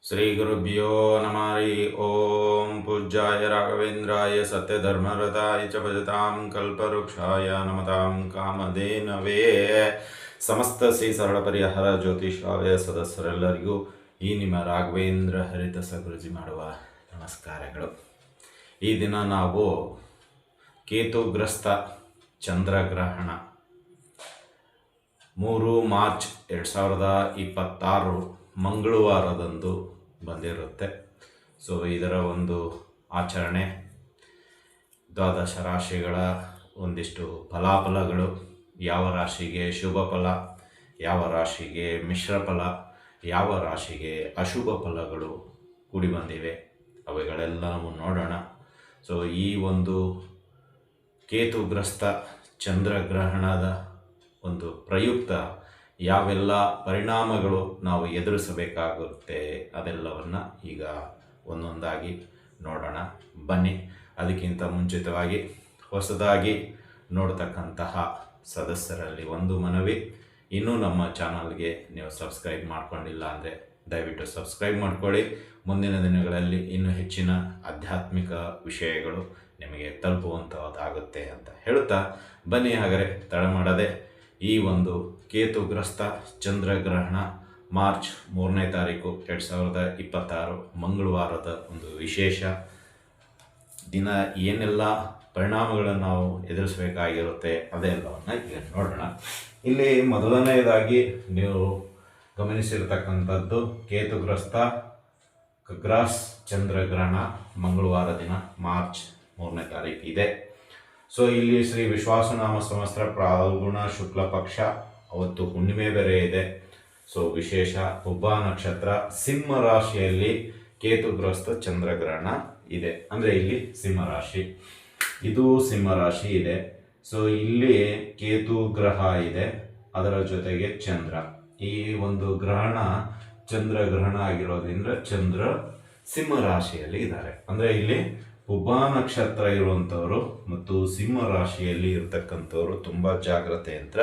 श्रीगुरुभ्यो नमः। हरि ओम। पूज्याय राघवेन्द्राय सत्यधर्मरताय च भजतां कल्पवृक्षाय नमतां कामधेनवे। ಸಮಸ್ತ ಶ್ರೀ ಸರಳ ಪರಿಹಾರ ಜ್ಯೋತಿಷಾಲಯ ಸದಸ್ಯರೆಲ್ಲರಿಗೂ ಈ ನಿಮ್ಮ ರಾಘವೇಂದ್ರ ಹರಿತ ಸಗುರುಜಿ ಮಾಡುವ ನಮಸ್ಕಾರಗಳು. ಈ ದಿನ ನಾವು ಕೇತುಗ್ರಸ್ತ ಚಂದ್ರಗ್ರಹಣ 3 ಮಾರ್ಚ್ 2026 ಮಂಗಳವಾರದಂದು ಬಂದಿರುತ್ತೆ. ಸೊ ಇದರ ಒಂದು ಆಚರಣೆ, ದ್ವಾದಶ ರಾಶಿಗಳ ಒಂದಿಷ್ಟು ಫಲಾಫಲಗಳು, ಯಾವ ರಾಶಿಗೆ ಶುಭ ಫಲ, ಯಾವ ರಾಶಿಗೆ ಮಿಶ್ರ ಫಲ, ಯಾವ ರಾಶಿಗೆ ಅಶುಭ ಫಲಗಳು ಕೂಡಿ ಬಂದಿವೆ, ಅವುಗಳೆಲ್ಲ ನಾವು ನೋಡೋಣ. ಸೊ ಈ ಒಂದು ಕೇತುಗ್ರಸ್ತ ಚಂದ್ರಗ್ರಹಣದ ಒಂದು ಪ್ರಯುಕ್ತ ಯಾವೆಲ್ಲ ಪರಿಣಾಮಗಳು ನಾವು ಎದುರಿಸಬೇಕಾಗುತ್ತೆ ಅದೆಲ್ಲವನ್ನು ಈಗ ಒಂದೊಂದಾಗಿ ನೋಡೋಣ ಬನ್ನಿ. ಅದಕ್ಕಿಂತ ಮುಂಚಿತವಾಗಿ ಹೊಸದಾಗಿ ನೋಡ್ತಕ್ಕಂತಹ ಸದಸ್ಯರಲ್ಲಿ ಒಂದು ಮನವಿ, ಇನ್ನೂ ನಮ್ಮ ಚಾನಲ್ಗೆ ನೀವು ಸಬ್ಸ್ಕ್ರೈಬ್ ಮಾಡ್ಕೊಂಡಿಲ್ಲ ಅಂದರೆ ದಯವಿಟ್ಟು ಸಬ್ಸ್ಕ್ರೈಬ್ ಮಾಡ್ಕೊಳ್ಳಿ. ಮುಂದಿನ ದಿನಗಳಲ್ಲಿ ಇನ್ನೂ ಹೆಚ್ಚಿನ ಆಧ್ಯಾತ್ಮಿಕ ವಿಷಯಗಳು ನಿಮಗೆ ತಲುಪುವಂಥದ್ದಾಗುತ್ತೆ ಅಂತ ಹೇಳುತ್ತಾ ಬನ್ನಿ. ಹಾಗಾದರೆ ತಡ ಮಾಡದೆ ಈ ಒಂದು ಕೇತುಗ್ರಸ್ತ ಚಂದ್ರಗ್ರಹಣ ಮಾರ್ಚ್ 3ನೇ ತಾರೀಕು 2026 ಮಂಗಳವಾರದ ಒಂದು ವಿಶೇಷ ದಿನ, ಏನೆಲ್ಲ ಪರಿಣಾಮಗಳನ್ನು ನಾವು ಎದುರಿಸಬೇಕಾಗಿರುತ್ತೆ ಅದೆಲ್ಲವನ್ನು ಈಗ ನೋಡೋಣ. ಇಲ್ಲಿ ಮೊದಲನೆಯದಾಗಿ ನೀವು ಗಮನಿಸಿರ್ತಕ್ಕಂಥದ್ದು ಕೇತುಗ್ರಸ್ತ ಖಗ್ರಾಸ್ ಚಂದ್ರಗ್ರಹಣ ಮಂಗಳವಾರ ದಿನ ಮಾರ್ಚ್ 3ನೇ ತಾರೀಕು ಇದೆ. ಸೊ ಇಲ್ಲಿ ಶ್ರೀ ವಿಶ್ವಾಸನಾಮ ಸಂವತ್ಸರ ಫಾಲ್ಗುಣ ಶುಕ್ಲ ಪಕ್ಷ, ಅವತ್ತು ಹುಣ್ಣಿಮೆ ಬೇರೆ ಇದೆ. ಸೊ ವಿಶೇಷ ಪುಬ್ಬ ನಕ್ಷತ್ರ, ಸಿಂಹ ರಾಶಿಯಲ್ಲಿ ಕೇತುಗ್ರಸ್ತ ಚಂದ್ರಗ್ರಹಣ ಇದೆ. ಅಂದರೆ ಇಲ್ಲಿ ಸಿಂಹ ರಾಶಿ, ಇದು ಸಿಂಹ ರಾಶಿ ಇದೆ. ಸೊ ಇಲ್ಲಿ ಕೇತು ಗ್ರಹ ಇದೆ, ಅದರ ಜೊತೆಗೆ ಚಂದ್ರ. ಈ ಒಂದು ಗ್ರಹಣ ಚಂದ್ರಗ್ರಹಣ ಆಗಿರೋದ್ರಿಂದ ಚಂದ್ರ ಸಿಂಹ ರಾಶಿಯಲ್ಲಿ ಇದ್ದಾರೆ. ಅಂದರೆ ಇಲ್ಲಿ ಪುಬ್ಬ ನಕ್ಷತ್ರ ಇರುವಂಥವರು ಮತ್ತು ಸಿಂಹ ರಾಶಿಯಲ್ಲಿ ಇರತಕ್ಕಂಥವ್ರು ತುಂಬ ಜಾಗ್ರತೆಯಿಂದ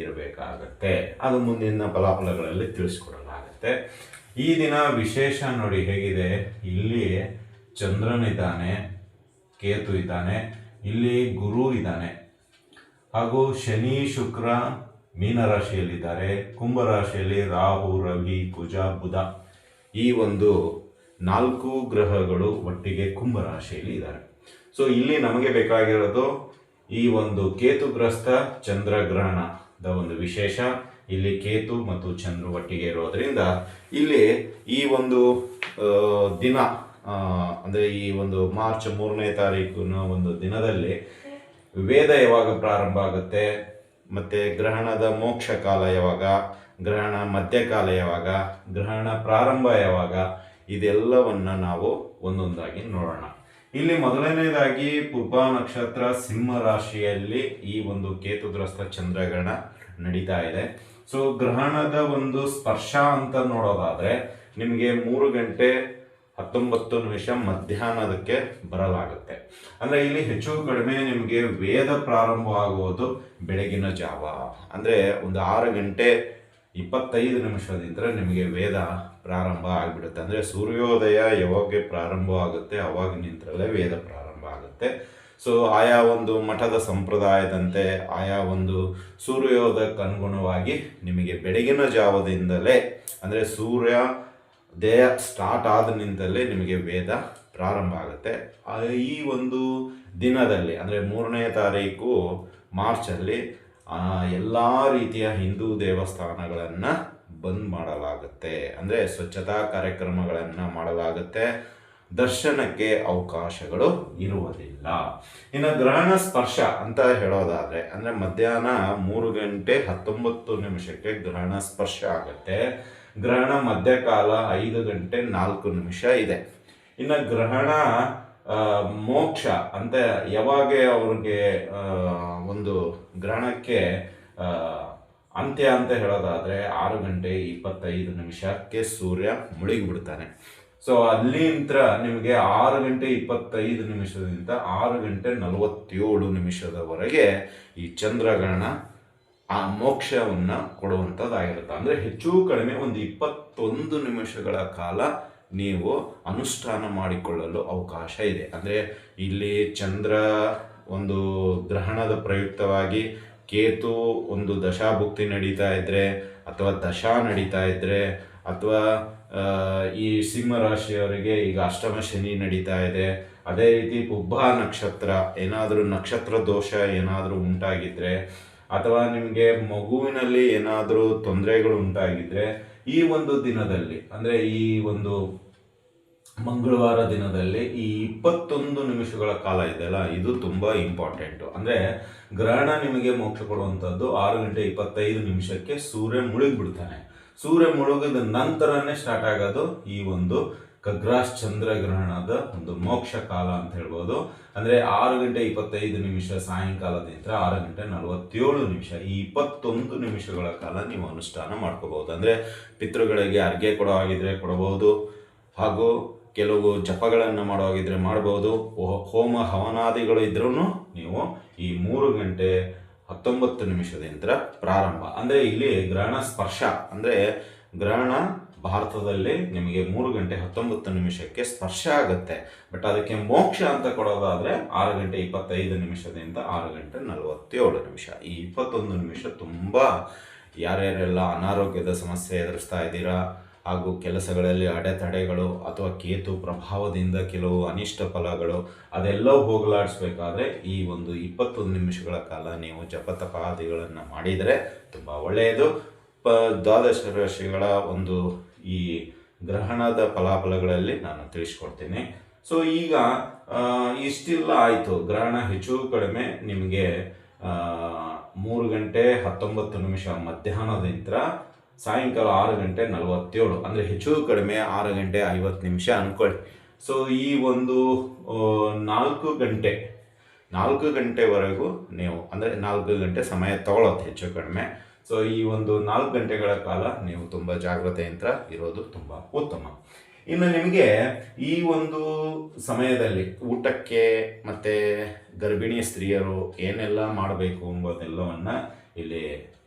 ಇರಬೇಕಾಗತ್ತೆ. ಅದು ಮುಂದಿನ ಫಲಾಫಲಗಳಲ್ಲಿ ತಿಳಿಸ್ಕೊಡಲಾಗುತ್ತೆ. ಈ ದಿನ ವಿಶೇಷ ನೋಡಿ ಹೇಗಿದೆ, ಇಲ್ಲಿ ಚಂದ್ರನಿದ್ದಾನೆ, ಕೇತು ಇದ್ದಾನೆ, ಇಲ್ಲಿ ಗುರು ಇದ್ದಾನೆ, ಹಾಗೂ ಶನಿ ಶುಕ್ರ ಮೀನರಾಶಿಯಲ್ಲಿದ್ದಾರೆ, ಕುಂಭರಾಶಿಯಲ್ಲಿ ರಾಹು ರವಿ ಕುಜ ಬುಧ, ಈ ಒಂದು 4 ಗ್ರಹಗಳು ಒಟ್ಟಿಗೆ ಕುಂಭರಾಶಿಯಲ್ಲಿ ಇದ್ದಾರೆ. ಸೊ ಇಲ್ಲಿ ನಮಗೆ ಬೇಕಾಗಿರೋದು ಈ ಒಂದು ಕೇತುಗ್ರಸ್ತ ಚಂದ್ರಗ್ರಹಣದ ಒಂದು ವಿಶೇಷ. ಇಲ್ಲಿ ಕೇತು ಮತ್ತು ಚಂದ್ರ ಒಟ್ಟಿಗೆ ಇರೋದ್ರಿಂದ ಇಲ್ಲಿ ಈ ಒಂದು ದಿನ ಅಂದರೆ ಈ ಒಂದು ಮಾರ್ಚ್ 3ನೇ ತಾರೀಕಿನ ಒಂದು ದಿನದಲ್ಲಿ ವೇದ ಯಾವಾಗ ಪ್ರಾರಂಭ ಆಗುತ್ತೆ, ಮತ್ತು ಗ್ರಹಣದ ಮೋಕ್ಷ ಕಾಲ ಯಾವಾಗ, ಗ್ರಹಣ ಮಧ್ಯಕಾಲ ಯಾವಾಗ, ಗ್ರಹಣ ಪ್ರಾರಂಭ ಯಾವಾಗ, ಇದೆಲ್ಲವನ್ನು ನಾವು ಒಂದೊಂದಾಗಿ ನೋಡೋಣ. ಇಲ್ಲಿ ಮೊದಲನೇದಾಗಿ ಪುಬ್ಬ ನಕ್ಷತ್ರ ಸಿಂಹ ರಾಶಿಯಲ್ಲಿ ಈ ಒಂದು ಕೇತುಗ್ರಸ್ತ ಚಂದ್ರಗ್ರಹಣ ನಡೀತಾ ಇದೆ. ಸೊ ಗ್ರಹಣದ ಒಂದು ಸ್ಪರ್ಶ ಅಂತ ನೋಡೋದಾದ್ರೆ ನಿಮಗೆ 3 ಗಂಟೆ 19 ನಿಮಿಷ ಮಧ್ಯಾಹ್ನದಕ್ಕೆ ಬರಲಾಗುತ್ತೆ. ಅಂದರೆ ಇಲ್ಲಿ ಹೆಚ್ಚು ಕಡಿಮೆ ನಿಮಗೆ ವೇದ ಪ್ರಾರಂಭವಾಗುವುದು ಬೆಳಗಿನ ಜಾವ, ಅಂದರೆ ಒಂದು 6 ಗಂಟೆ 25 ನಿಮಿಷದಿಂದ ನಿಮಗೆ ವೇದ ಪ್ರಾರಂಭ ಆಗಿಬಿಡುತ್ತೆ. ಅಂದರೆ ಸೂರ್ಯೋದಯ ಯಾವಾಗ ಪ್ರಾರಂಭವಾಗುತ್ತೆ ಅವಾಗಿನಿಂದಲೇ ವೇದ ಪ್ರಾರಂಭ ಆಗುತ್ತೆ. ಸೊ ಆಯಾ ಒಂದು ಮಠದ ಸಂಪ್ರದಾಯದಂತೆ ಆಯಾ ಒಂದು ಸೂರ್ಯೋದಯಕ್ಕೆ ಅನುಗುಣವಾಗಿ ನಿಮಗೆ ಬೆಳಗಿನ ಜಾವದಿಂದಲೇ, ಅಂದರೆ ಸೂರ್ಯೋದಯ ಸ್ಟಾರ್ಟ್ ಆದ ನಿಂತಲೇ ನಿಮಗೆ ವೇದ ಪ್ರಾರಂಭ ಆಗುತ್ತೆ. ಈ ಒಂದು ದಿನದಲ್ಲಿ ಅಂದರೆ 3ನೇ ತಾರೀಕು ಮಾರ್ಚಲ್ಲಿ ಎಲ್ಲ ರೀತಿಯ ಹಿಂದೂ ದೇವಸ್ಥಾನಗಳನ್ನು ಬಂದ್ ಮಾಡಲಾಗುತ್ತೆ. ಅಂದರೆ ಸ್ವಚ್ಛತಾ ಕಾರ್ಯಕ್ರಮಗಳನ್ನು ಮಾಡಲಾಗುತ್ತೆ, ದರ್ಶನಕ್ಕೆ ಅವಕಾಶಗಳು ಇರುವುದಿಲ್ಲ. ಇನ್ನು ಗ್ರಹಣ ಸ್ಪರ್ಶ ಅಂತ ಹೇಳೋದಾದರೆ ಅಂದರೆ ಮಧ್ಯಾಹ್ನ 3 ಗಂಟೆ 19 ನಿಮಿಷಕ್ಕೆ ಗ್ರಹಣ ಸ್ಪರ್ಶ ಆಗುತ್ತೆ. ಗ್ರಹಣ ಮಧ್ಯಕಾಲ 5 ಗಂಟೆ 4 ನಿಮಿಷ ಇದೆ. ಇನ್ನು ಗ್ರಹಣ ಮೋಕ್ಷ ಅಂತ ಯಾವಾಗ ಅವ್ರಿಗೆ ಒಂದು ಗ್ರಹಣಕ್ಕೆ ಅಂತ್ಯ ಅಂತ ಹೇಳೋದಾದರೆ 6 ಗಂಟೆ 25 ನಿಮಿಷಕ್ಕೆ ಸೂರ್ಯ ಮುಳುಗಿಬಿಡ್ತಾನೆ. ಸೊ ಅಲ್ಲಿಂದ ನಿಮಗೆ 6 ಗಂಟೆ 25 ನಿಮಿಷದಿಂದ 6 ಗಂಟೆ 47 ನಿಮಿಷದವರೆಗೆ ಈ ಚಂದ್ರಗ್ರಹಣ ಆ ಮೋಕ್ಷವನ್ನು ಕೊಡುವಂಥದ್ದಾಗಿರುತ್ತೆ. ಅಂದರೆ ಹೆಚ್ಚು ಕಡಿಮೆ ಒಂದು 21 ನಿಮಿಷಗಳ ಕಾಲ ನೀವು ಅನುಷ್ಠಾನ ಮಾಡಿಕೊಳ್ಳಲು ಅವಕಾಶ ಇದೆ. ಅಂದರೆ ಇಲ್ಲಿ ಚಂದ್ರ ಒಂದು ಗ್ರಹಣದ ಪ್ರಯುಕ್ತವಾಗಿ ಕೇತು ಒಂದು ದಶಾಭುಕ್ತಿ ನಡೀತಾ ಇದ್ದರೆ ಅಥವಾ ದಶಾ ನಡೀತಾ ಇದ್ದರೆ ಅಥವಾ ಈ ಸಿಂಹ ರಾಶಿಯವರಿಗೆ ಈಗ ಅಷ್ಟಮ ಶನಿ ನಡೀತಾ ಇದೆ, ಅದೇ ರೀತಿ ಪುಬ್ಬ ನಕ್ಷತ್ರ ಏನಾದರೂ ನಕ್ಷತ್ರ ದೋಷ ಏನಾದರೂ ಉಂಟಾಗಿದ್ದರೆ ಅಥವಾ ನಿಮಗೆ ಮಗುವಿನಲ್ಲಿ ಏನಾದರೂ ತೊಂದರೆಗಳು ಉಂಟಾಗಿದ್ದರೆ ಈ ಒಂದು ದಿನದಲ್ಲಿ ಅಂದರೆ ಈ ಒಂದು ಮಂಗಳವಾರ ದಿನದಲ್ಲಿ ಈ 21 ನಿಮಿಷಗಳ ಕಾಲ ಇದೆಯಲ್ಲ, ಇದು ತುಂಬ ಇಂಪಾರ್ಟೆಂಟು. ಅಂದರೆ ಗ್ರಹಣ ನಿಮಗೆ ಮೋಕ್ಷ ಕೊಡುವಂಥದ್ದು 6:25 ಸೂರ್ಯ ಮುಳುಗಿಬಿಡ್ತಾನೆ. ಸೂರ್ಯ ಮುಳುಗಿದ ನಂತರನೇ ಸ್ಟಾರ್ಟ್ ಆಗೋದು ಈ ಒಂದು ಖಗ್ರಾಸ್ ಚಂದ್ರಗ್ರಹಣದ ಒಂದು ಮೋಕ್ಷ ಕಾಲ ಅಂತ ಹೇಳ್ಬೋದು. ಅಂದರೆ 6:25 ಸಾಯಂಕಾಲದಿಂದ 6:47 ಈ 21 ನಿಮಿಷಗಳ ಕಾಲ ನೀವು ಅನುಷ್ಠಾನ ಮಾಡ್ಕೋಬಹುದು. ಅಂದರೆ ಪಿತೃಗಳಿಗೆ ಅರ್ಘ್ಯ ಕೊಡೋ ಆಗಿದ್ರೆ ಕೊಡಬಹುದು, ಹಾಗೂ ಕೆಲವು ಜಪಗಳನ್ನು ಮಾಡೋಗಿದ್ರೆ ಮಾಡ್ಬೋದು. ಹೋಮ ಹವನಾದಿಗಳು ಇದ್ರೂ ನೀವು ಈ 3:19 ಪ್ರಾರಂಭ. ಅಂದರೆ ಇಲ್ಲಿ ಗ್ರಹಣ ಸ್ಪರ್ಶ ಅಂದರೆ ಗ್ರಹಣ ಭಾರತದಲ್ಲಿ ನಿಮಗೆ 3:19 ಸ್ಪರ್ಶ ಆಗುತ್ತೆ. ಬಟ್ ಅದಕ್ಕೆ ಮೋಕ್ಷ ಅಂತ ಕೊಡೋದಾದರೆ 6:25 6:47 ಈ 21 ನಿಮಿಷ ತುಂಬ ಯಾರ್ಯಾರೆಲ್ಲ ಅನಾರೋಗ್ಯದ ಸಮಸ್ಯೆ ಎದುರಿಸ್ತಾ ಇದ್ದೀರಾ, ಹಾಗೂ ಕೆಲಸಗಳಲ್ಲಿ ಅಡೆತಡೆಗಳು ಅಥವಾ ಕೇತು ಪ್ರಭಾವದಿಂದ ಕೆಲವು ಅನಿಷ್ಟ ಫಲಗಳು ಅದೆಲ್ಲವೂ ಹೋಗಲಾಡಿಸ್ಬೇಕಾದ್ರೆ ಈ ಒಂದು 21 ನಿಮಿಷಗಳ ಕಾಲ ನೀವು ಜಪತಪಾದಿಗಳನ್ನು ಮಾಡಿದರೆ ತುಂಬ ಒಳ್ಳೆಯದು. ದ್ವಾದಶ ರಾಶಿಗಳ ಒಂದು ಈ ಗ್ರಹಣದ ಫಲಾಫಲಗಳಲ್ಲಿ ನಾನು ತಿಳಿಸ್ಕೊಡ್ತೀನಿ. ಸೊ ಈಗ ಇಷ್ಟೆಲ್ಲ ಆಯಿತು. ಗ್ರಹಣ ಹೆಚ್ಚು ಕಡಿಮೆ ನಿಮಗೆ 3:19 ಮಧ್ಯಾಹ್ನದಿಂದ ಸಾಯಂಕಾಲ 6:47 ಅಂದರೆ ಹೆಚ್ಚು ಕಡಿಮೆ 6:50 ಅಂದ್ಕೊಳ್ಳಿ. ಸೊ ಈ ಒಂದು 4 ಗಂಟೆವರೆಗೂ ನೀವು ಅಂದರೆ 4 ಗಂಟೆ ಸಮಯ ತಗೊಳ್ಳೋದು ಹೆಚ್ಚು ಕಡಿಮೆ. ಸೊ ಈ ಒಂದು 4 ಗಂಟೆಗಳ ಕಾಲ ನೀವು ತುಂಬ ಜಾಗ್ರತೆಯಿಂದ ಇರೋದು ತುಂಬ ಉತ್ತಮ. ಇನ್ನು ನಿಮಗೆ ಈ ಒಂದು ಸಮಯದಲ್ಲಿ ಊಟಕ್ಕೆ ಮತ್ತು ಗರ್ಭಿಣಿ ಸ್ತ್ರೀಯರು ಏನೆಲ್ಲ ಮಾಡಬೇಕು ಎಂಬುದೆಲ್ಲವನ್ನು ಇಲ್ಲಿ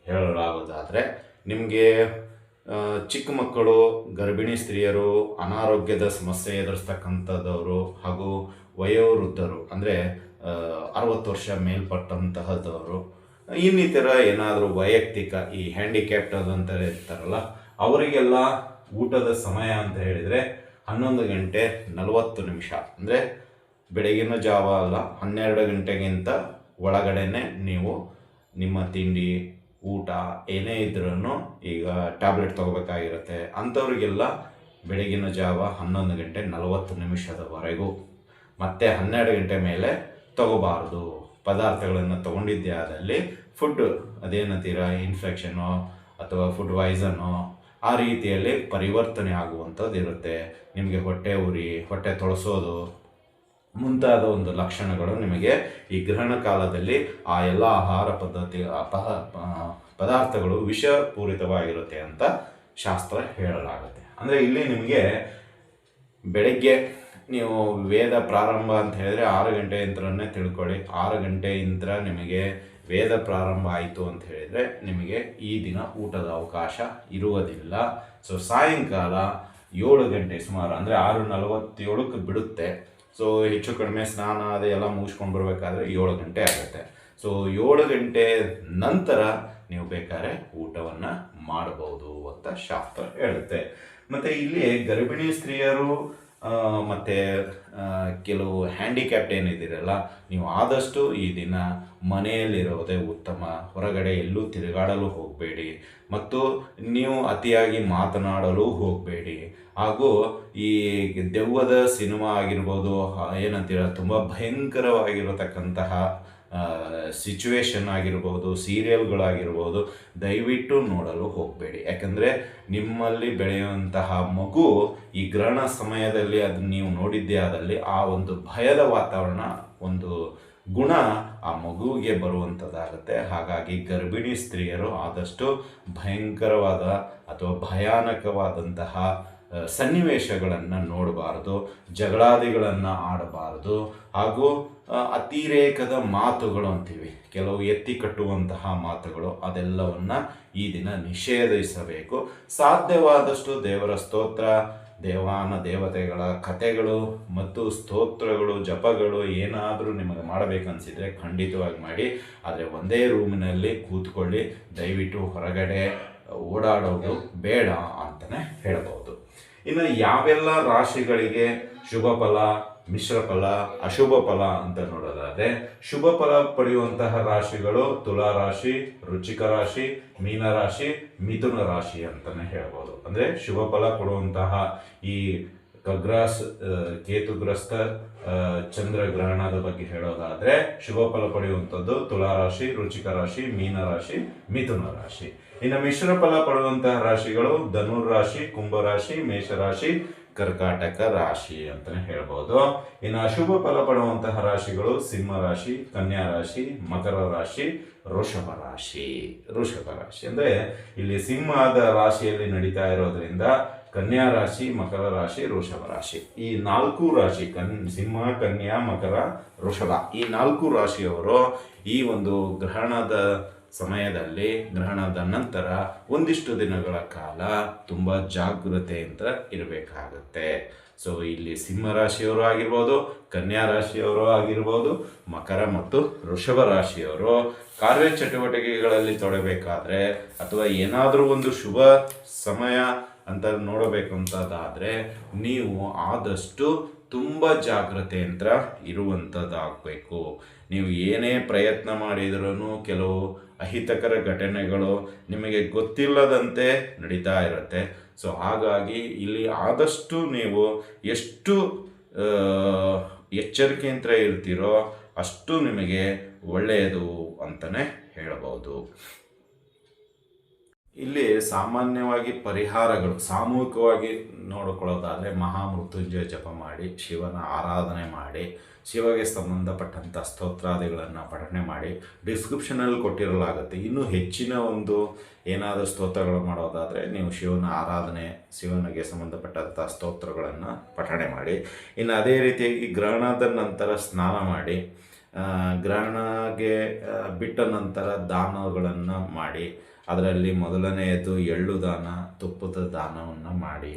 ಹೇಳಲಾಗೋದಾದರೆ, ನಿಮಗೆ ಚಿಕ್ಕ ಮಕ್ಕಳು, ಗರ್ಭಿಣಿ ಸ್ತ್ರೀಯರು, ಅನಾರೋಗ್ಯದ ಸಮಸ್ಯೆ ಎದುರಿಸ್ತಕ್ಕಂಥದ್ದವರು ಹಾಗೂ ವಯೋವೃದ್ಧರು ಅಂದರೆ 60 ವರ್ಷ ಮೇಲ್ಪಟ್ಟಂತಹದವರು, ಇನ್ನಿತರ ಏನಾದರೂ ವೈಯಕ್ತಿಕ ಈ ಹ್ಯಾಂಡಿಕ್ಯಾಪ್ಟ್ ಅಂತ ಇರ್ತಾರಲ್ಲ ಅವರಿಗೆಲ್ಲ ಊಟದ ಸಮಯ ಅಂತ ಹೇಳಿದರೆ 11:40 ಅಂದರೆ ಬೆಳಗಿನ ಜಾವ ಅಲ್ಲ, 12 ಗಂಟೆಗಿಂತ ಒಳಗಡೆನೆ ನೀವು ನಿಮ್ಮ ತಿಂಡಿ ಊಟ ಏನೇ ಇದ್ರೂ ಈಗ ಟ್ಯಾಬ್ಲೆಟ್ ತೊಗೋಬೇಕಾಗಿರುತ್ತೆ. ಅಂಥವ್ರಿಗೆಲ್ಲ ಬೆಳಗಿನ ಜಾವ 11:40 ಮತ್ತು 12 ಗಂಟೆ ಮೇಲೆ ತಗೋಬಾರ್ದು. ಪದಾರ್ಥಗಳನ್ನು ತೊಗೊಂಡಿದ್ದೇ ಆದಲ್ಲಿ ಫುಡ್ ಅದೇನಂತೀರ ಇನ್ಫೆಕ್ಷನೋ ಅಥವಾ ಫುಡ್ ಪಾಯ್ಸನೋ ಆ ರೀತಿಯಲ್ಲಿ ಪರಿವರ್ತನೆ ಆಗುವಂಥದ್ದು ಇರುತ್ತೆ. ನಿಮಗೆ ಹೊಟ್ಟೆ ಉರಿ, ಹೊಟ್ಟೆ ತೊಳಸೋದು ಮುಂತಾದ ಒಂದು ಲಕ್ಷಣಗಳು ನಿಮಗೆ ಈ ಗ್ರಹಣ ಕಾಲದಲ್ಲಿ ಆ ಎಲ್ಲ ಆಹಾರ ಪದಾರ್ಥಗಳು ವಿಷಪೂರಿತವಾಗಿರುತ್ತೆ ಅಂತ ಶಾಸ್ತ್ರ ಹೇಳಲಾಗುತ್ತೆ. ಅಂದರೆ ಇಲ್ಲಿ ನಿಮಗೆ ಬೆಳಗ್ಗೆ ನೀವು ವೇದ ಪ್ರಾರಂಭ ಅಂತ ಹೇಳಿದರೆ 6 ಗಂಟೆಯಿಂದನೇ ತಿಳ್ಕೊಳ್ಳಿ. 6 ಗಂಟೆಯಿಂದ ನಿಮಗೆ ವೇದ ಪ್ರಾರಂಭ ಆಯಿತು ಅಂತ ಹೇಳಿದರೆ ನಿಮಗೆ ಈ ದಿನ ಊಟದ ಅವಕಾಶ ಇರುವುದಿಲ್ಲ. ಸೊ ಸಾಯಂಕಾಲ 7 ಗಂಟೆ ಸುಮಾರು ಅಂದರೆ 6:47 ಬಿಡುತ್ತೆ. ಸೊ ಹೆಚ್ಚು ಕಡಿಮೆ ಸ್ನಾನ ಅದೆಲ್ಲ ಮುಗಿಸ್ಕೊಂಡು ಬರಬೇಕಾದ್ರೆ 7 ಗಂಟೆ ಆಗುತ್ತೆ. ಸೊ 7 ಗಂಟೆ ನಂತರ ನೀವು ಬೇಕಾದ್ರೆ ಊಟವನ್ನು ಮಾಡಬಹುದು ಅಂತ ಶಾಸ್ತ್ರ ಹೇಳುತ್ತೆ. ಮತ್ತು ಇಲ್ಲಿ ಗರ್ಭಿಣಿ ಸ್ತ್ರೀಯರು ಮತ್ತು ಕೆಲವು ಹ್ಯಾಂಡಿಕ್ಯಾಪ್ಟ್ ಏನಿದ್ದೀರಲ್ಲ, ನೀವು ಆದಷ್ಟು ಈ ದಿನ ಮನೆಯಲ್ಲಿರೋದೇ ಉತ್ತಮ. ಹೊರಗಡೆ ಎಲ್ಲೂ ತಿರುಗಾಡಲು ಹೋಗಬೇಡಿ ಮತ್ತು ನೀವು ಅತಿಯಾಗಿ ಮಾತನಾಡಲು ಹೋಗಬೇಡಿ. ಹಾಗೂ ಈ ದೆವ್ವದ ಸಿನಿಮಾ ಆಗಿರ್ಬೋದು, ಏನಂತೀರ ತುಂಬ ಭಯಂಕರವಾಗಿರತಕ್ಕಂತಹ ಸಿಚುವೇಶನ್ ಆಗಿರ್ಬೋದು, ಸೀರಿಯಲ್ಗಳಾಗಿರ್ಬೋದು, ದಯವಿಟ್ಟು ನೋಡಲು ಹೋಗಬೇಡಿ. ಯಾಕಂದರೆ ನಿಮ್ಮಲ್ಲಿ ಬೆಳೆಯುವಂತಹ ಮಗು ಈ ಗ್ರಹಣ ಸಮಯದಲ್ಲಿ ಅದು ನೀವು ನೋಡಿದ್ದೇ ಆದಲ್ಲಿ ಆ ಒಂದು ಭಯದ ವಾತಾವರಣ, ಒಂದು ಗುಣ ಆ ಮಗುವಿಗೆ ಬರುವಂಥದ್ದಾಗುತ್ತೆ. ಹಾಗಾಗಿ ಗರ್ಭಿಣಿ ಸ್ತ್ರೀಯರು ಆದಷ್ಟು ಭಯಂಕರವಾದ ಅಥವಾ ಭಯಾನಕವಾದಂತಹ ಸನ್ನಿವೇಶಗಳನ್ನು ನೋಡಬಾರ್ದು, ಜಗಳಾದಿಗಳನ್ನು ಆಡಬಾರ್ದು, ಹಾಗೂ ಅತಿರೇಕದ ಮಾತುಗಳು ಅಂತೀವಿ, ಕೆಲವು ಎತ್ತಿ ಕಟ್ಟುವಂತಹ ಮಾತುಗಳು, ಅದೆಲ್ಲವನ್ನು ಈ ದಿನ ನಿಷೇಧಿಸಬೇಕು. ಸಾಧ್ಯವಾದಷ್ಟು ದೇವರ ಸ್ತೋತ್ರ, ದೇವಾನ ದೇವತೆಗಳ ಕಥೆಗಳು ಮತ್ತು ಸ್ತೋತ್ರಗಳು ಜಪಗಳು ಏನಾದರೂ ನಿಮಗೆ ಮಾಡಬೇಕನ್ಸಿದ್ರೆ ಖಂಡಿತವಾಗಿ ಮಾಡಿ. ಆದರೆ ಒಂದೇ ರೂಮಿನಲ್ಲಿ ಕೂತ್ಕೊಳ್ಳಿ, ದಯವಿಟ್ಟು ಹೊರಗಡೆ ಓಡಾಡೋದು ಬೇಡ ಅಂತಲೇ ಹೇಳ್ಬೋದು. ಇನ್ನು ಯಾವೆಲ್ಲ ರಾಶಿಗಳಿಗೆ ಶುಭ ಫಲ, ಮಿಶ್ರ ಫಲ, ಅಶುಭ ಫಲ ಅಂತ ನೋಡೋದಾದ್ರೆ, ಶುಭ ಫಲ ಪಡೆಯುವಂತಹ ರಾಶಿಗಳು ತುಲಾ ರಾಶಿ, ವೃಶ್ಚಿಕ ರಾಶಿ, ಮೀನ ರಾಶಿ, ಮಿಥುನ ರಾಶಿ ಅಂತಾನೆ ಹೇಳ್ಬೋದು. ಅಂದ್ರೆ ಶುಭ ಫಲ ಕೊಡುವಂತಹ ಈ ಖಗ್ರಾಸ್ ಕೇತುಗ್ರಸ್ತ ಚಂದ್ರಗ್ರಹಣದ ಬಗ್ಗೆ ಹೇಳೋದಾದ್ರೆ, ಶುಭ ಫಲ ಪಡೆಯುವಂಥದ್ದು ತುಲಾ ರಾಶಿ, ವೃಶ್ಚಿಕ ರಾಶಿ, ಮೀನ ರಾಶಿ, ಮಿಥುನ ರಾಶಿ. ಇನ್ನು ಮಿಶ್ರ ಫಲ ಪಡೆಯುವಂತಹ ರಾಶಿಗಳು ಧನುರ್ ರಾಶಿ, ಕುಂಭ ರಾಶಿ, ಮೇಷರಾಶಿ, ಕರ್ಕಾಟಕ ರಾಶಿ ಅಂತಾನೆ ಹೇಳ್ಬೋದು. ಇನ್ನು ಅಶುಭ ಫಲ ಪಡುವಂತಹ ರಾಶಿಗಳು ಸಿಂಹ ರಾಶಿ, ಕನ್ಯಾ ರಾಶಿ, ಮಕರ ರಾಶಿ, ವೃಷಭ ರಾಶಿ. ವೃಷಭ ರಾಶಿ ಅಂದ್ರೆ ಇಲ್ಲಿ ಸಿಂಹದ ರಾಶಿಯಲ್ಲಿ ನಡೀತಾ ಇರೋದ್ರಿಂದ ಕನ್ಯಾ ರಾಶಿ, ಮಕರ ರಾಶಿ, ವೃಷಭ ರಾಶಿ, ಈ 4 ರಾಶಿ ಸಿಂಹ, ಕನ್ಯಾ, ಮಕರ, ವೃಷಭ, ಈ 4 ರಾಶಿಯವರು ಈ ಒಂದು ಗ್ರಹಣದ ಸಮಯದಲ್ಲಿ, ಗ್ರಹಣದ ನಂತರ ಒಂದಿಷ್ಟು ದಿನಗಳ ಕಾಲ ತುಂಬ ಜಾಗೃತೆಯಿಂದ ಇರಬೇಕಾಗುತ್ತೆ. ಸೊ ಇಲ್ಲಿ ಸಿಂಹ ರಾಶಿಯವರು ಆಗಿರ್ಬೋದು, ಕನ್ಯಾ ರಾಶಿಯವರು ಆಗಿರ್ಬೋದು, ಮಕರ ಮತ್ತು ವೃಷಭ ರಾಶಿಯವರು ಕಾರ್ಯಚಟುವಟಿಕೆಗಳಲ್ಲಿ ತೊಡಬೇಕಾದ್ರೆ ಅಥವಾ ಏನಾದರೂ ಒಂದು ಶುಭ ಸಮಯ ಅಂತ ನೋಡಬೇಕಂತದಾದರೆ ನೀವು ಆದಷ್ಟು ತುಂಬ ಜಾಗ್ರತೆಯಿಂದ ಇರುವಂಥದ್ದಾಗಬೇಕು. ನೀವು ಏನೇ ಪ್ರಯತ್ನ ಮಾಡಿದ್ರೂ ಕೆಲವು ಅಹಿತಕರ ಘಟನೆಗಳು ನಿಮಗೆ ಗೊತ್ತಿಲ್ಲದಂತೆ ನಡೀತಾ ಇರುತ್ತೆ. ಸೊ ಹಾಗಾಗಿ ಇಲ್ಲಿ ಆದಷ್ಟು ನೀವು ಎಷ್ಟು ಎಚ್ಚರಿಕೆಯಿಂದ ಇರ್ತೀರೋ ಅಷ್ಟು ನಿಮಗೆ ಒಳ್ಳೆಯದು ಅಂತಲೇ ಹೇಳಬಹುದು. ಇಲ್ಲಿ ಸಾಮಾನ್ಯವಾಗಿ ಪರಿಹಾರಗಳು ಸಾಮೂಹಿಕವಾಗಿ ನೋಡಿಕೊಳ್ಳೋದಾದರೆ, ಮಹಾಮೃತ್ಯುಂಜಯ ಜಪ ಮಾಡಿ, ಶಿವನ ಆರಾಧನೆ ಮಾಡಿ, ಶಿವಗೆ ಸಂಬಂಧಪಟ್ಟಂಥ ಸ್ತೋತ್ರಾದಿಗಳನ್ನು ಪಠನೆ ಮಾಡಿ. ಡಿಸ್ಕ್ರಿಪ್ಷನಲ್ಲಿ ಕೊಟ್ಟಿರಲಾಗುತ್ತೆ. ಇನ್ನೂ ಹೆಚ್ಚಿನ ಒಂದು ಏನಾದರೂ ಸ್ತೋತ್ರಗಳು ಮಾಡೋದಾದರೆ ನೀವು ಶಿವನ ಆರಾಧನೆ, ಶಿವನಿಗೆ ಸಂಬಂಧಪಟ್ಟಂಥ ಸ್ತೋತ್ರಗಳನ್ನು ಪಠನೆ ಮಾಡಿ. ಇನ್ನು ಅದೇ ರೀತಿಯಾಗಿ ಗ್ರಹಣದ ನಂತರ ಸ್ನಾನ ಮಾಡಿ, ಗ್ರಹಣಗೆ ಬಿಟ್ಟ ನಂತರ ದಾನಗಳನ್ನು ಮಾಡಿ. ಅದರಲ್ಲಿ ಮೊದಲನೆಯದು ಎಳ್ಳು ದಾನ, ತುಪ್ಪದ ದಾನವನ್ನು ಮಾಡಿ,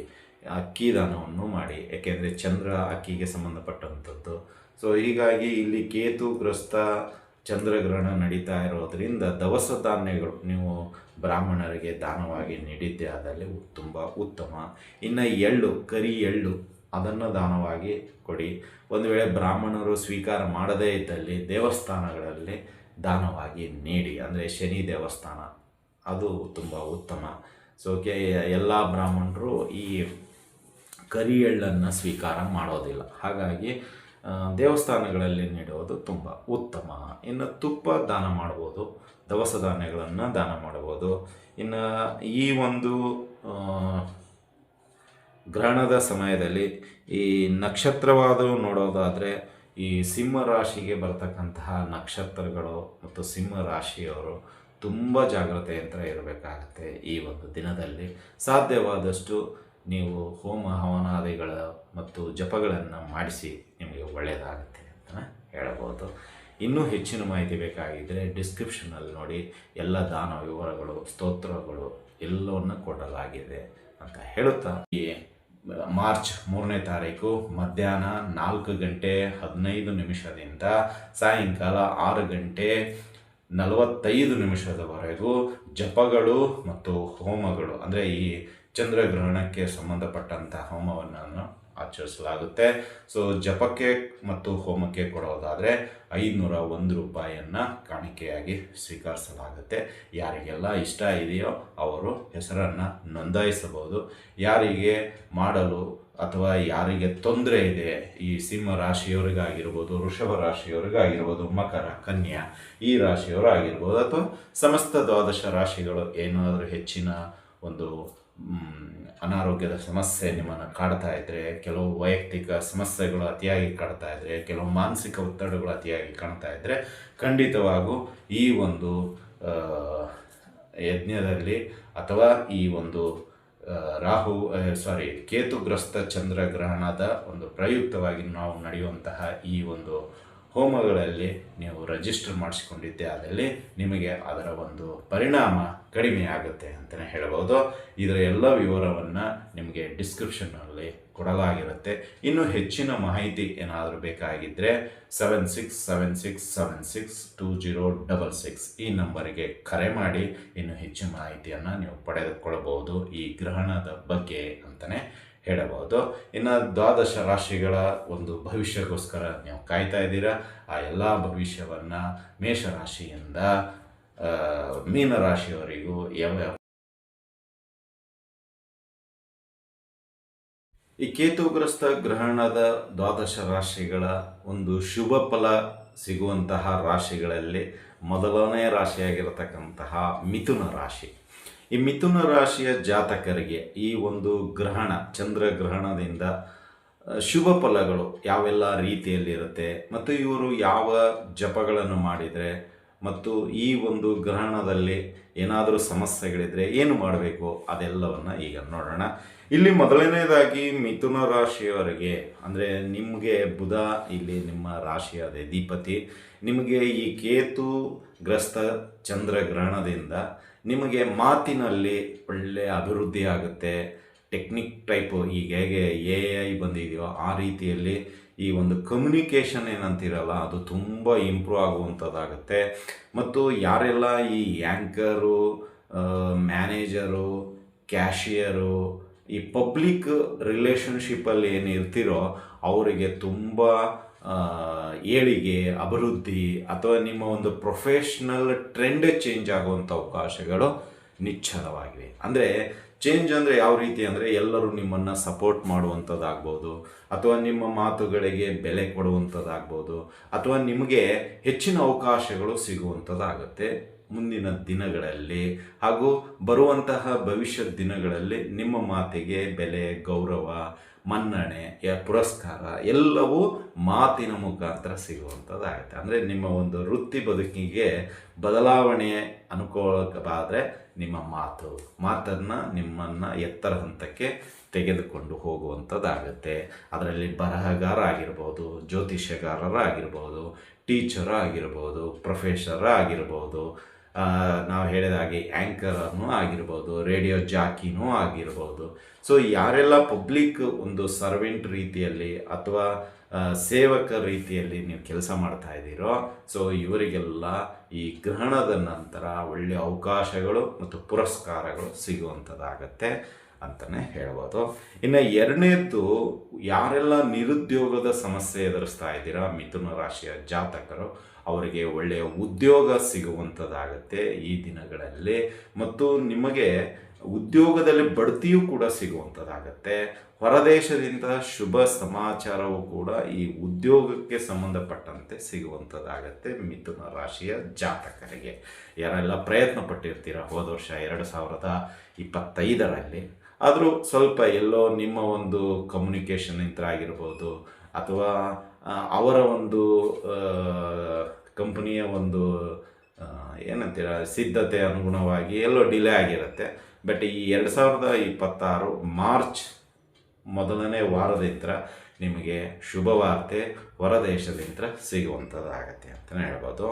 ಅಕ್ಕಿ ದಾನವನ್ನು ಮಾಡಿ. ಏಕೆಂದರೆ ಚಂದ್ರ ಅಕ್ಕಿಗೆ ಸಂಬಂಧಪಟ್ಟಂಥದ್ದು. ಸೊ ಹೀಗಾಗಿ ಇಲ್ಲಿ ಕೇತುಗ್ರಸ್ತ ಚಂದ್ರಗ್ರಹಣ ನಡೀತಾ ಇರೋದರಿಂದ ದವಸ ಧಾನ್ಯಗಳು ನೀವು ಬ್ರಾಹ್ಮಣರಿಗೆ ದಾನವಾಗಿ ನೀಡಿದ್ದೆ ಆದಲ್ಲಿ ತುಂಬ ಉತ್ತಮ. ಇನ್ನು ಎಳ್ಳು, ಕರಿ ಎಳ್ಳು, ಅದನ್ನು ದಾನವಾಗಿ ಕೊಡಿ. ಒಂದು ವೇಳೆ ಬ್ರಾಹ್ಮಣರು ಸ್ವೀಕಾರ ಮಾಡದೇ ಇದ್ದಲ್ಲಿ ದೇವಸ್ಥಾನಗಳಲ್ಲಿ ದಾನವಾಗಿ ನೀಡಿ. ಅಂದರೆ ಶನಿ ದೇವಸ್ಥಾನ, ಅದು ತುಂಬ ಉತ್ತಮ. ಸೊ ಎಲ್ಲ ಬ್ರಾಹ್ಮಣರು ಈ ಕರಿ ಎಳ್ಳನ್ನು ಸ್ವೀಕಾರ ಮಾಡೋದಿಲ್ಲ. ಹಾಗಾಗಿ ದೇವಸ್ಥಾನಗಳಲ್ಲಿ ನೀಡುವುದು ತುಂಬ ಉತ್ತಮ. ಇನ್ನು ತುಪ್ಪ ದಾನ ಮಾಡ್ಬೋದು, ದವಸ ಧಾನ್ಯಗಳನ್ನು ದಾನ ಮಾಡ್ಬೋದು. ಇನ್ನು ಈ ಒಂದು ಗ್ರಹಣದ ಸಮಯದಲ್ಲಿ ಈ ನಕ್ಷತ್ರವಾದವು ನೋಡೋದಾದರೆ, ಈ ಸಿಂಹ ರಾಶಿಗೆ ಬರ್ತಕ್ಕಂತಹ ನಕ್ಷತ್ರಗಳು ಮತ್ತು ಸಿಂಹ ರಾಶಿಯವರು ತುಂಬ ಜಾಗ್ರತೆಯಿಂದ ಇರಬೇಕಾಗುತ್ತೆ. ಈ ಒಂದು ದಿನದಲ್ಲಿ ಸಾಧ್ಯವಾದಷ್ಟು ನೀವು ಹೋಮ ಹವನಾದಿಗಳ ಮತ್ತು ಜಪಗಳನ್ನು ಮಾಡಿಸಿ, ನಿಮಗೆ ಒಳ್ಳೆಯದಾಗುತ್ತೆ ಅಂತ ಹೇಳಬಹುದು. ಇನ್ನೂ ಹೆಚ್ಚಿನ ಮಾಹಿತಿ ಬೇಕಾಗಿದ್ದರೆ ಡಿಸ್ಕ್ರಿಪ್ಷನಲ್ಲಿ ನೋಡಿ, ಎಲ್ಲ ದಾನ ವಿವರಗಳು, ಸ್ತೋತ್ರಗಳು ಎಲ್ಲವನ್ನು ಕೊಡಲಾಗಿದೆ ಅಂತ ಹೇಳುತ್ತಾ, ಈ ಮಾರ್ಚ್ 3ನೇ ತಾರೀಕು ಮಧ್ಯಾಹ್ನ 4:15 ಸಾಯಂಕಾಲ 6:45 ಜಪಗಳು ಮತ್ತು ಹೋಮಗಳು, ಅಂದರೆ ಈ ಚಂದ್ರಗ್ರಹಣಕ್ಕೆ ಸಂಬಂಧಪಟ್ಟಂಥ ಹೋಮವನ್ನು ಆಚರಿಸಲಾಗುತ್ತೆ. ಸೊ ಜಪಕ್ಕೆ ಮತ್ತು ಹೋಮಕ್ಕೆ ಕೊಡೋದಾದರೆ 501 ರೂಪಾಯಿಯನ್ನು ಕಾಣಿಕೆಯಾಗಿ ಸ್ವೀಕರಿಸಲಾಗುತ್ತೆ. ಯಾರಿಗೆಲ್ಲ ಇಷ್ಟ ಇದೆಯೋ ಅವರು ಹೆಸರನ್ನು ನೋಂದಾಯಿಸಬಹುದು. ಯಾರಿಗೆ ಮಾಡಲು ಅಥವಾ ಯಾರಿಗೆ ತೊಂದರೆ ಇದೆ, ಈ ಸಿಂಹ ರಾಶಿಯವರಿಗಾಗಿರ್ಬೋದು, ವೃಷಭ ರಾಶಿಯವರಿಗಾಗಿರ್ಬೋದು, ಮಕರ, ಕನ್ಯಾ ಈ ರಾಶಿಯವರು ಆಗಿರ್ಬೋದು, ಅಥವಾ ಸಮಸ್ತ ದ್ವಾದಶ ರಾಶಿಗಳು ಏನಾದರೂ ಹೆಚ್ಚಿನ ಒಂದು ಅನಾರೋಗ್ಯದ ಸಮಸ್ಯೆ ನಿಮ್ಮನ್ನು ಕಾಡ್ತಾ ಇದ್ದರೆ, ಕೆಲವು ವೈಯಕ್ತಿಕ ಸಮಸ್ಯೆಗಳು ಅತಿಯಾಗಿ ಕಾಡ್ತಾ ಇದ್ದರೆ, ಕೆಲವು ಮಾನಸಿಕ ಒತ್ತಡಗಳು ಅತಿಯಾಗಿ ಕಾಣ್ತಾ ಇದ್ದರೆ, ಖಂಡಿತವಾಗೂ ಈ ಒಂದು ಯಜ್ಞದಲ್ಲಿ ಅಥವಾ ಈ ಒಂದು ಕೇತುಗ್ರಸ್ತ ಚಂದ್ರಗ್ರಹಣದ ಒಂದು ಪ್ರಯುಕ್ತವಾಗಿ ನಾವು ನಡೆಯುವಂತಹ ಈ ಒಂದು ಹೋಮಗಳಲ್ಲಿ ನೀವು ರಿಜಿಸ್ಟರ್ ಮಾಡಿಸಿಕೊಂಡಿದ್ದೆ ಆದಲ್ಲಿ ನಿಮಗೆ ಅದರ ಒಂದು ಪರಿಣಾಮ ಕಡಿಮೆ ಆಗುತ್ತೆ ಅಂತಲೇ ಹೇಳ್ಬೋದು. ಇದರ ಎಲ್ಲ ವಿವರವನ್ನು ನಿಮಗೆ ಡಿಸ್ಕ್ರಿಪ್ಷನ್ನಲ್ಲಿ ಕೊಡಲಾಗಿರುತ್ತೆ. ಇನ್ನು ಹೆಚ್ಚಿನ ಮಾಹಿತಿ ಏನಾದರೂ ಬೇಕಾಗಿದ್ದರೆ 7676762066 ಈ ನಂಬರಿಗೆ ಕರೆ ಮಾಡಿ ಇನ್ನು ಹೆಚ್ಚಿನ ಮಾಹಿತಿಯನ್ನು ನೀವು ಪಡೆದುಕೊಳ್ಳಬಹುದು ಈ ಗ್ರಹಣದ ಬಗ್ಗೆ ಅಂತಲೇ ಹೇಳಬಹುದು. ಇನ್ನು ದ್ವಾದಶ ರಾಶಿಗಳ ಒಂದು ಭವಿಷ್ಯಕ್ಕೋಸ್ಕರ ನೀವು ಕಾಯ್ತಾ ಇದ್ದೀರಾ. ಆ ಎಲ್ಲ ಭವಿಷ್ಯವನ್ನು ಮೇಷರಾಶಿಯಿಂದ ಮೀನರಾಶಿಯವರಿಗೂ ಈ ಕೇತುಗ್ರಸ್ತ ಗ್ರಹಣದ ದ್ವಾದಶ ರಾಶಿಗಳ ಒಂದು ಶುಭ ಫಲ ಸಿಗುವಂತಹ ರಾಶಿಗಳಲ್ಲಿ ಮೊದಲನೇ ರಾಶಿಯಾಗಿರತಕ್ಕಂತಹ ಮಿಥುನ ರಾಶಿ. ಈ ಮಿಥುನ ರಾಶಿಯ ಜಾತಕರಿಗೆ ಈ ಒಂದು ಗ್ರಹಣ ಚಂದ್ರಗ್ರಹಣದಿಂದ ಶುಭ ಫಲಗಳು ಯಾವೆಲ್ಲ ರೀತಿಯಲ್ಲಿರುತ್ತೆ ಮತ್ತು ಇವರು ಯಾವ ಜಪಗಳನ್ನು ಮಾಡಿದರೆ ಮತ್ತು ಈ ಒಂದು ಗ್ರಹಣದಲ್ಲಿ ಏನಾದರೂ ಸಮಸ್ಯೆಗಳಿದ್ರೆ ಏನು ಮಾಡಬೇಕು ಅದೆಲ್ಲವನ್ನು ಈಗ ನೋಡೋಣ. ಇಲ್ಲಿ ಮೊದಲನೇದಾಗಿ ಮಿಥುನ ರಾಶಿಯವರಿಗೆ ಅಂದರೆ ನಿಮಗೆ ಬುಧ ಇಲ್ಲಿ ನಿಮ್ಮ ರಾಶಿಯ ಅಧಿಪತಿ. ನಿಮಗೆ ಈ ಕೇತು ಗ್ರಸ್ತ ಚಂದ್ರಗ್ರಹಣದಿಂದ ನಿಮಗೆ ಮಾತಿನಲ್ಲಿ ಒಳ್ಳೆಯ ಅಭಿವೃದ್ಧಿ ಆಗುತ್ತೆ. ಟೆಕ್ನಿಕ್ ಟೈಪು ಈಗ ಹೇಗೆ AI ಬಂದಿದೆಯೋ ಆ ರೀತಿಯಲ್ಲಿ ಈ ಒಂದು ಕಮ್ಯುನಿಕೇಷನ್ ಏನಂತೀರಲ್ಲ ಅದು ತುಂಬ ಇಂಪ್ರೂವ್ ಆಗುವಂಥದ್ದಾಗುತ್ತೆ. ಮತ್ತು ಯಾರೆಲ್ಲ ಈ ಆ್ಯಂಕರು, ಮ್ಯಾನೇಜರು, ಕ್ಯಾಶಿಯರು, ಈ ಪಬ್ಲಿಕ್ ರಿಲೇಷನ್ಶಿಪ್ಪಲ್ಲಿ ಏನು ಇರ್ತಿರೋ ಅವರಿಗೆ ತುಂಬ ಏಳಿಗೆ, ಅಭಿವೃದ್ಧಿ ಅಥವಾ ನಿಮ್ಮ ಒಂದು ಪ್ರೊಫೆಷ್ನಲ್ ಟ್ರೆಂಡೇ ಚೇಂಜ್ ಆಗುವಂಥ ಅವಕಾಶಗಳು ನಿಶ್ಚಲವಾಗಿವೆ. ಅಂದರೆ ಚೇಂಜ್ ಅಂದರೆ ಯಾವ ರೀತಿ ಅಂದರೆ ಎಲ್ಲರೂ ನಿಮ್ಮನ್ನು ಸಪೋರ್ಟ್ ಮಾಡುವಂಥದ್ದಾಗ್ಬೋದು, ಅಥವಾ ನಿಮ್ಮ ಮಾತುಗಳಿಗೆ ಬೆಲೆ ಕೊಡುವಂಥದ್ದಾಗ್ಬೋದು, ಅಥವಾ ನಿಮಗೆ ಹೆಚ್ಚಿನ ಅವಕಾಶಗಳು ಸಿಗುವಂಥದ್ದಾಗುತ್ತೆ ಮುಂದಿನ ದಿನಗಳಲ್ಲಿ. ಹಾಗೂ ಬರುವಂತಹ ಭವಿಷ್ಯದ ದಿನಗಳಲ್ಲಿ ನಿಮ್ಮ ಮಾತಿಗೆ ಬೆಲೆ, ಗೌರವ, ಮನ್ನಣೆ, ಪುರಸ್ಕಾರ ಎಲ್ಲವೂ ಮಾತಿನ ಮುಖಾಂತರ ಸಿಗುವಂಥದ್ದಾಗುತ್ತೆ. ಅಂದರೆ ನಿಮ್ಮ ಒಂದು ವೃತ್ತಿ ಬದುಕಿಗೆ ಬದಲಾವಣೆ ಅನುಕೂಲವಾದರೆ ನಿಮ್ಮ ಮಾತನ್ನು ನಿಮ್ಮನ್ನು ಎತ್ತರ ಹಂತಕ್ಕೆ ತೆಗೆದುಕೊಂಡು ಹೋಗುವಂಥದ್ದಾಗುತ್ತೆ. ಅದರಲ್ಲಿ ಬರಹಗಾರ ಆಗಿರ್ಬೋದು, ಜ್ಯೋತಿಷ್ಯಗಾರರಾಗಿರ್ಬೋದು, ಟೀಚರ್ ಆಗಿರ್ಬೋದು, ಪ್ರೊಫೆಸರ್ ಆಗಿರ್ಬೋದು, ನಾವು ಹೇಳಿದ ಹಾಗೆ ಆ್ಯಂಕರನ್ನು ಆಗಿರ್ಬೋದು, ರೇಡಿಯೋ ಜಾಕಿನೂ ಆಗಿರ್ಬೋದು. ಸೊ ಯಾರೆಲ್ಲ ಪಬ್ಲಿಕ್ ಒಂದು ಸರ್ವೆಂಟ್ ರೀತಿಯಲ್ಲಿ ಅಥವಾ ಸೇವಕ ರೀತಿಯಲ್ಲಿ ನೀವು ಕೆಲಸ ಮಾಡ್ತಾ ಇದ್ದೀರೋ ಸೊ ಇವರಿಗೆಲ್ಲ ಈ ಗ್ರಹಣದ ನಂತರ ಒಳ್ಳೆಯ ಅವಕಾಶಗಳು ಮತ್ತು ಪುರಸ್ಕಾರಗಳು ಸಿಗುವಂಥದ್ದಾಗತ್ತೆ ಅಂತಲೇ ಹೇಳ್ಬೋದು. ಇನ್ನು ಎರಡನೇದ್ದು, ಯಾರೆಲ್ಲ ನಿರುದ್ಯೋಗದ ಸಮಸ್ಯೆ ಎದುರಿಸ್ತಾ ಇದ್ದೀರಾ ಮಿಥುನ ರಾಶಿಯ ಜಾತಕರು ಅವರಿಗೆ ಒಳ್ಳೆಯ ಉದ್ಯೋಗ ಸಿಗುವಂಥದ್ದಾಗತ್ತೆ ಈ ದಿನಗಳಲ್ಲಿ. ಮತ್ತು ನಿಮಗೆ ಉದ್ಯೋಗದಲ್ಲಿ ಬಡ್ತಿಯೂ ಕೂಡ ಸಿಗುವಂಥದ್ದಾಗತ್ತೆ. ಹೊರದೇಶದಿಂದ ಶುಭ ಸಮಾಚಾರವೂ ಕೂಡ ಈ ಉದ್ಯೋಗಕ್ಕೆ ಸಂಬಂಧಪಟ್ಟಂತೆ ಸಿಗುವಂಥದ್ದಾಗತ್ತೆ ಮಿಥುನ ರಾಶಿಯ ಜಾತಕರಿಗೆ. ಯಾರೆಲ್ಲ ಪ್ರಯತ್ನ ಪಟ್ಟಿರ್ತೀರ ಹೋದ ವರ್ಷ 2025ರಲ್ಲಿ, ಆದರೂ ಸ್ವಲ್ಪ ಎಲ್ಲೋ ನಿಮ್ಮ ಒಂದು ಕಮ್ಯುನಿಕೇಷನ್ ಯಂತ್ರ ಆಗಿರ್ಬೋದು ಅಥವಾ ಅವರ ಒಂದು ಕಂಪನಿಯ ಒಂದು ಏನಂತೀರ ಸಿದ್ಧತೆ ಅನುಗುಣವಾಗಿ ಎಲ್ಲೋ ಡಿಲೇ ಆಗಿರುತ್ತೆ. ಬಟ್ ಈ 2026 ಮಾರ್ಚ್ ಮೊದಲನೇ ವಾರದಿಂದ ನಿಮಗೆ ಶುಭವಾರ್ತೆ ಹೊರದೇಶದಿಂದ ಸಿಗುವಂಥದ್ದಾಗತ್ತೆ ಅಂತಲೇ ಹೇಳ್ಬೋದು.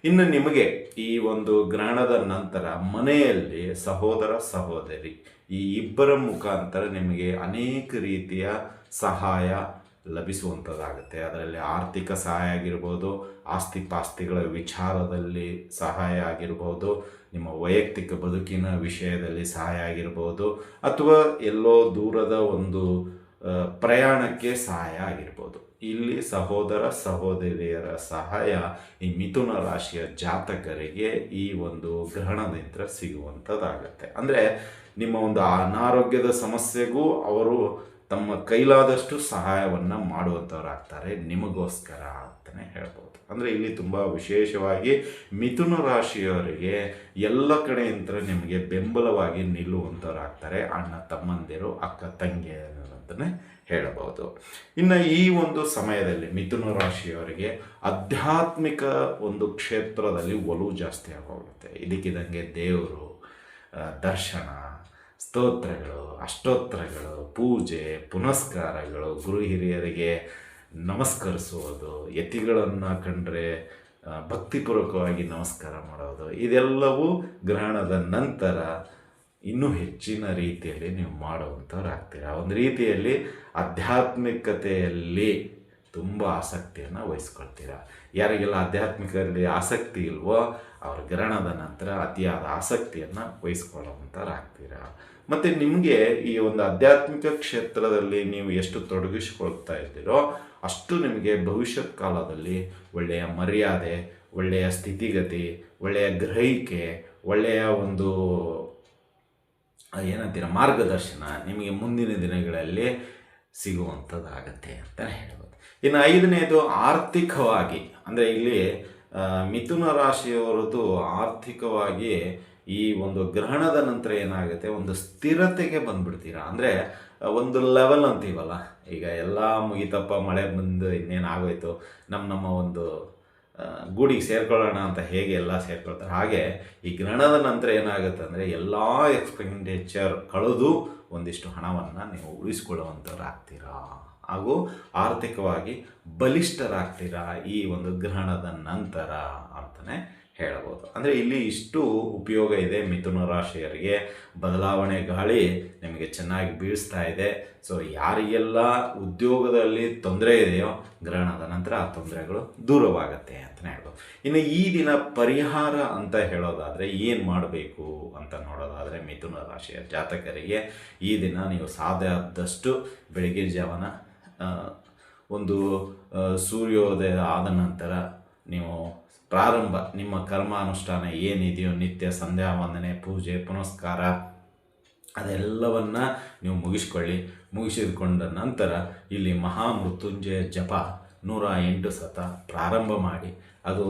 ಇನ್ನು ನಿಮಗೆ ಈ ಒಂದು ಗ್ರಹಣದ ನಂತರ ಮನೆಯಲ್ಲಿ ಸಹೋದರ ಸಹೋದರಿ ಈ ಇಬ್ಬರ ಮುಖಾಂತರ ನಿಮಗೆ ಅನೇಕ ರೀತಿಯ ಸಹಾಯ ಲಭಿಸುವಂಥದ್ದಾಗುತ್ತೆ. ಅದರಲ್ಲಿ ಆರ್ಥಿಕ ಸಹಾಯ ಆಗಿರ್ಬೋದು, ಆಸ್ತಿ ಪಾಸ್ತಿಗಳ ವಿಚಾರದಲ್ಲಿ ಸಹಾಯ ಆಗಿರ್ಬೋದು, ನಿಮ್ಮ ವೈಯಕ್ತಿಕ ಬದುಕಿನ ವಿಷಯದಲ್ಲಿ ಸಹಾಯ ಆಗಿರ್ಬೋದು, ಅಥವಾ ಎಲ್ಲೋ ದೂರದ ಒಂದು ಪ್ರಯಾಣಕ್ಕೆ ಸಹಾಯ ಆಗಿರ್ಬೋದು. ಇಲ್ಲಿ ಸಹೋದರ ಸಹೋದರಿಯರ ಸಹಾಯ ಈ ಮಿಥುನ ರಾಶಿಯ ಜಾತಕರಿಗೆ ಈ ಒಂದು ಗ್ರಹಣದಿಂದ ಸಿಗುವಂಥದ್ದಾಗತ್ತೆ. ಅಂದರೆ ನಿಮ್ಮ ಒಂದು ಅನಾರೋಗ್ಯದ ಸಮಸ್ಯೆಗೂ ಅವರು ತಮ್ಮ ಕೈಲಾದಷ್ಟು ಸಹಾಯವನ್ನು ಮಾಡುವಂಥವ್ರಾಗ್ತಾರೆ ನಿಮಗೋಸ್ಕರ ಅಂತಲೇ ಹೇಳ್ಬೋದು. ಅಂದರೆ ಇಲ್ಲಿ ತುಂಬ ವಿಶೇಷವಾಗಿ ಮಿಥುನ ರಾಶಿಯವರಿಗೆ ಎಲ್ಲ ಕಡೆಯಿಂದ ನಿಮಗೆ ಬೆಂಬಲವಾಗಿ ನಿಲ್ಲುವಂಥವ್ರಾಗ್ತಾರೆ. ಅಣ್ಣ ತಮ್ಮಂದಿರು, ಅಕ್ಕ ತಂಗಿಯರು ಅಂತಲೇ ಹೇಳಬಹುದು. ಇನ್ನು ಈ ಒಂದು ಸಮಯದಲ್ಲಿ ಮಿಥುನ ರಾಶಿಯವರಿಗೆ ಆಧ್ಯಾತ್ಮಿಕ ಒಂದು ಕ್ಷೇತ್ರದಲ್ಲಿ ಒಲವು ಜಾಸ್ತಿ ಆಗೋಗುತ್ತೆ. ಇದಕ್ಕಿದ್ದಂಗೆ ದೇವರು ದರ್ಶನ, ಸ್ತೋತ್ರಗಳು, ಅಷ್ಟೋತ್ತರಗಳು, ಪೂಜೆ ಪುನಸ್ಕಾರಗಳು, ಗುರು ಹಿರಿಯರಿಗೆ ನಮಸ್ಕರಿಸುವುದು, ಯತಿಗಳನ್ನು ಕಂಡ್ರೆ ಭಕ್ತಿಪೂರ್ವಕವಾಗಿ ನಮಸ್ಕಾರ ಮಾಡೋದು, ಇದೆಲ್ಲವೂ ಗ್ರಹಣದ ನಂತರ ಇನ್ನೂ ಹೆಚ್ಚಿನ ರೀತಿಯಲ್ಲಿ ನೀವು ಮಾಡುವಂಥವ್ರಾಗ್ತೀರ. ಒಂದು ರೀತಿಯಲ್ಲಿ ಆಧ್ಯಾತ್ಮಿಕತೆಯಲ್ಲಿ ತುಂಬ ಆಸಕ್ತಿಯನ್ನು ವಹಿಸ್ಕೊಳ್ತೀರ. ಯಾರಿಗೆಲ್ಲ ಆಧ್ಯಾತ್ಮಿಕದಲ್ಲಿ ಆಸಕ್ತಿ ಇಲ್ವೋ ಅವ್ರ ಗ್ರಹಣದ ನಂತರ ಅತಿಯಾದ ಆಸಕ್ತಿಯನ್ನು ವಹಿಸ್ಕೊಳ್ಳುವಂಥವ್ರಾಗ್ತೀರ. ಮತ್ತು ನಿಮಗೆ ಈ ಒಂದು ಆಧ್ಯಾತ್ಮಿಕ ಕ್ಷೇತ್ರದಲ್ಲಿ ನೀವು ಎಷ್ಟು ತೊಡಗಿಸ್ಕೊಳ್ತಾ ಇದ್ದೀರೋ ಅಷ್ಟು ನಿಮಗೆ ಭವಿಷ್ಯತ್ ಕಾಲದಲ್ಲಿ ಒಳ್ಳೆಯ ಮರ್ಯಾದೆ, ಒಳ್ಳೆಯ ಸ್ಥಿತಿಗತಿ, ಒಳ್ಳೆಯ ಗ್ರಹಿಕೆ, ಒಳ್ಳೆಯ ಒಂದು ಏನಂತೀರ ಮಾರ್ಗದರ್ಶನ ನಿಮಗೆ ಮುಂದಿನ ದಿನಗಳಲ್ಲಿ ಸಿಗುವಂಥದ್ದಾಗತ್ತೆ ಅಂತಲೇ ಹೇಳ್ಬೋದು. ಇನ್ನು 5ನೇದು ಆರ್ಥಿಕವಾಗಿ, ಅಂದರೆ ಇಲ್ಲಿ ಮಿಥುನ ರಾಶಿಯವರದ್ದು ಆರ್ಥಿಕವಾಗಿ ಈ ಒಂದು ಗ್ರಹಣದ ನಂತರ ಏನಾಗುತ್ತೆ, ಒಂದು ಸ್ಥಿರತೆಗೆ ಬಂದುಬಿಡ್ತೀರಾ. ಅಂದರೆ ಒಂದು ಲೆವೆಲ್ ಅಂತೀವಲ್ಲ, ಈಗ ಎಲ್ಲ ಮುಗಿತಪ್ಪ, ಮಳೆ ಬಂದು ಇನ್ನೇನಾಗೋಯ್ತು, ನಮ್ಮ ಒಂದು ಗೂಡಿಗೆ ಸೇರ್ಕೊಳ್ಳೋಣ ಅಂತ ಹೇಗೆ ಎಲ್ಲ ಸೇರ್ಕೊಳ್ತಾರೆ, ಹಾಗೆ ಈ ಗ್ರಹಣದ ನಂತರ ಏನಾಗುತ್ತೆ ಅಂದರೆ ಎಲ್ಲ ಎಕ್ಸ್ಪೆಂಡಿಚರ್ ಕಳೆದು ಒಂದಿಷ್ಟು ಹಣವನ್ನು ನೀವು ಉಳಿಸ್ಕೊಳ್ಳುವಂಥವ್ರಾಗ್ತೀರಾ ಹಾಗೂ ಆರ್ಥಿಕವಾಗಿ ಬಲಿಷ್ಠರಾಗ್ತೀರಾ ಈ ಒಂದು ಗ್ರಹಣದ ನಂತರ ಅಂತಲೇ ಹೇಳ್ಬೋದು. ಅಂದರೆ ಇಲ್ಲಿ ಇಷ್ಟು ಉಪಯೋಗ ಇದೆ ಮಿಥುನ ರಾಶಿಯವರಿಗೆ. ಬದಲಾವಣೆ ಗಾಳಿ ನಿಮಗೆ ಚೆನ್ನಾಗಿ ಬೀಳಿಸ್ತಾ ಇದೆ. ಸೊ ಯಾರಿಗೆಲ್ಲ ಉದ್ಯೋಗದಲ್ಲಿ ತೊಂದರೆ ಇದೆಯೋ ಗ್ರಹಣದ ನಂತರ ಆ ತೊಂದರೆಗಳು ದೂರವಾಗತ್ತೆ ಅಂತಲೇ ಹೇಳ್ಬೋದು. ಇನ್ನು ಈ ದಿನ ಪರಿಹಾರ ಅಂತ ಹೇಳೋದಾದರೆ ಏನು ಮಾಡಬೇಕು ಅಂತ ನೋಡೋದಾದರೆ ಮಿಥುನ ರಾಶಿಯ ಜಾತಕರಿಗೆ ಈ ದಿನ ನೀವು ಸಾಧ್ಯ ಆದಷ್ಟು ಬೆಳಗ್ಗೆ ಜಾವನ ಒಂದು ಸೂರ್ಯೋದಯ ಆದ ನಂತರ ನೀವು ನಿಮ್ಮ ಕರ್ಮಾನುಷ್ಠಾನ ಏನಿದೆಯೋ ನಿತ್ಯ ಸಂಧ್ಯಾ ವಂದನೆ, ಪೂಜೆ, ಪುನಸ್ಕಾರ ಅದೆಲ್ಲವನ್ನು ನೀವು ಮುಗಿಸಿಕೊಂಡ ನಂತರ ಇಲ್ಲಿ ಮಹಾಮೃತ್ಯುಂಜಯ ಜಪ 108 ಸತ ಪ್ರಾರಂಭ ಮಾಡಿ, ಅದು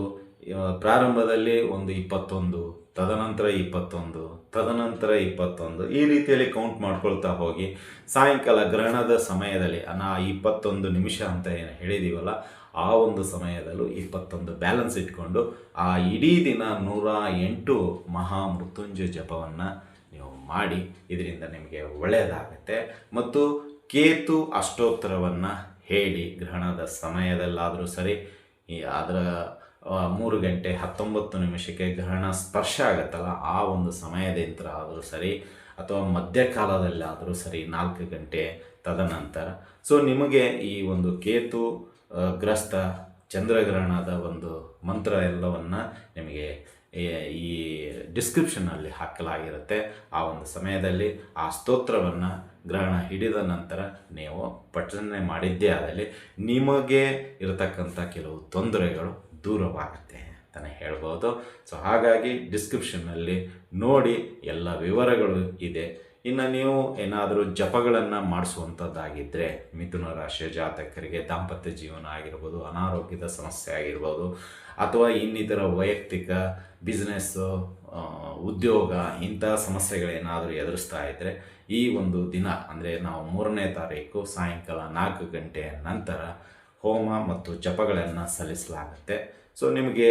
ಪ್ರಾರಂಭದಲ್ಲಿ ಒಂದು 21, ತದನಂತರ 21, ತದನಂತರ 21 ಈ ರೀತಿಯಲ್ಲಿ ಕೌಂಟ್ ಮಾಡ್ಕೊಳ್ತಾ ಹೋಗಿ ಸಾಯಂಕಾಲ ಗ್ರಹಣದ ಸಮಯದಲ್ಲಿ 21 ನಿಮಿಷ ಅಂತ ಏನು ಹೇಳಿದ್ದೀವಲ್ಲ ಆ ಒಂದು ಸಮಯದಲ್ಲೂ 21 ಬ್ಯಾಲೆನ್ಸ್ ಇಟ್ಕೊಂಡು ಆ ಇಡೀ ದಿನ 108 ಮಹಾಮೃತ್ಯುಂಜಯ ಜಪವನ್ನು ನೀವು ಮಾಡಿ. ಇದರಿಂದ ನಿಮಗೆ ಒಳ್ಳೆಯದಾಗುತ್ತೆ. ಮತ್ತು ಕೇತು ಅಷ್ಟೋತ್ತರವನ್ನು ಹೇಳಿ ಗ್ರಹಣದ ಸಮಯದಲ್ಲಾದರೂ ಸರಿ, ಅದರ 3 ಗಂಟೆ 19 ನಿಮಿಷಕ್ಕೆ ಗ್ರಹಣ ಸ್ಪರ್ಶ ಆಗುತ್ತಲ್ಲ ಆ ಒಂದು ಸಮಯದಿಂದ ಆದರೂ ಸರಿ, ಅಥವಾ ಮಧ್ಯಕಾಲದಲ್ಲಾದರೂ ಸರಿ 4 ಗಂಟೆ ತದನಂತರ. ಸೊ ನಿಮಗೆ ಈ ಒಂದು ಕೇತು ಗ್ರಸ್ತ ಚಂದ್ರಗ್ರಹಣದ ಒಂದು ಮಂತ್ರ ಎಲ್ಲವನ್ನು ನಿಮಗೆ ಈ ಡಿಸ್ಕ್ರಿಪ್ಷನ್ನಲ್ಲಿ ಹಾಕಲಾಗಿರುತ್ತೆ. ಆ ಒಂದು ಸಮಯದಲ್ಲಿ ಆ ಸ್ತೋತ್ರವನ್ನು ಗ್ರಹಣ ಹಿಡಿದ ನಂತರ ನೀವು ಪಠನೆ ಮಾಡಿದ್ದೇ ಆದಲ್ಲಿ ನಿಮಗೆ ಇರತಕ್ಕಂಥ ಕೆಲವು ತೊಂದರೆಗಳು ದೂರವಾಗುತ್ತೆ ಅಂತಲೇ ಹೇಳ್ಬೋದು. ಸೊ ಹಾಗಾಗಿ ಡಿಸ್ಕ್ರಿಪ್ಷನ್ನಲ್ಲಿ ನೋಡಿ, ಎಲ್ಲ ವಿವರಗಳು ಇದೆ. ಇನ್ನು ನೀವು ಏನಾದರೂ ಜಪಗಳನ್ನು ಮಾಡಿಸುವಂಥದ್ದಾಗಿದ್ದರೆ ಮಿಥುನ ರಾಶಿಯ ಜಾತಕರಿಗೆ ದಾಂಪತ್ಯ ಜೀವನ ಆಗಿರ್ಬೋದು, ಅನಾರೋಗ್ಯದ ಸಮಸ್ಯೆ ಆಗಿರ್ಬೋದು, ಅಥವಾ ಇನ್ನಿತರ ವೈಯಕ್ತಿಕ ಬಿಸ್ನೆಸ್ಸು, ಉದ್ಯೋಗ ಇಂಥ ಸಮಸ್ಯೆಗಳೇನಾದರೂ ಎದುರಿಸ್ತಾ ಇದ್ದರೆ ಈ ಒಂದು ದಿನ ಅಂದರೆ ನಾವು 3ನೇ ತಾರೀಕು ಸಾಯಂಕಾಲ 4 ಗಂಟೆಯ ನಂತರ ಹೋಮ ಮತ್ತು ಜಪಗಳನ್ನು ಸಲ್ಲಿಸಲಾಗುತ್ತೆ. ಸೊ ನಿಮಗೆ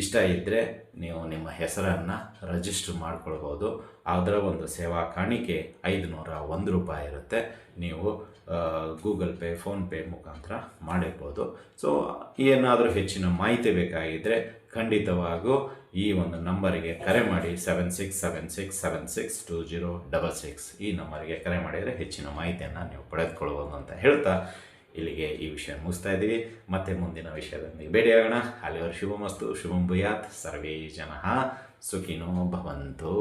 ಇಷ್ಟ ಇದ್ದರೆ ನೀವು ನಿಮ್ಮ ಹೆಸರನ್ನು ರಿಜಿಸ್ಟರ್ ಮಾಡ್ಕೊಳ್ಬೋದು. ಅದರ ಒಂದು ಸೇವಾ ಕಾಣಿಕೆ 501 ರೂಪಾಯಿ ಇರುತ್ತೆ. ನೀವು ಗೂಗಲ್ ಪೇ, ಫೋನ್ಪೇ ಮುಖಾಂತರ ಮಾಡಿರ್ಬೋದು. ಸೊ ಏನಾದರೂ ಹೆಚ್ಚಿನ ಮಾಹಿತಿ ಬೇಕಾಗಿದ್ದರೆ ಖಂಡಿತವಾಗೂ ಈ ಒಂದು ನಂಬರಿಗೆ ಕರೆ ಮಾಡಿ 7676762066 ಈ ನಂಬರಿಗೆ ಕರೆ ಮಾಡಿದರೆ ಹೆಚ್ಚಿನ ಮಾಹಿತಿಯನ್ನು ನೀವು ಪಡೆದುಕೊಳ್ಬೋದು ಅಂತ ಹೇಳ್ತಾ ಇಲ್ಲಿಗೆ ಈ ವಿಷಯ ಮುಗಿಸ್ತಾ ಇದ್ದೀವಿ. ಮತ್ತೆ ಮುಂದಿನ ವಿಷಯದಲ್ಲಿ ಭೇಟಿಯಾಗೋಣ. ಅಲ್ಲಿವರೆಗೂ ಶುಭಮಸ್ತು, ಶುಭಂ ಭೂಯಾತ್, ಸರ್ವೇ ಜನಃ ಸುಖಿನೋ ಭವಂತು.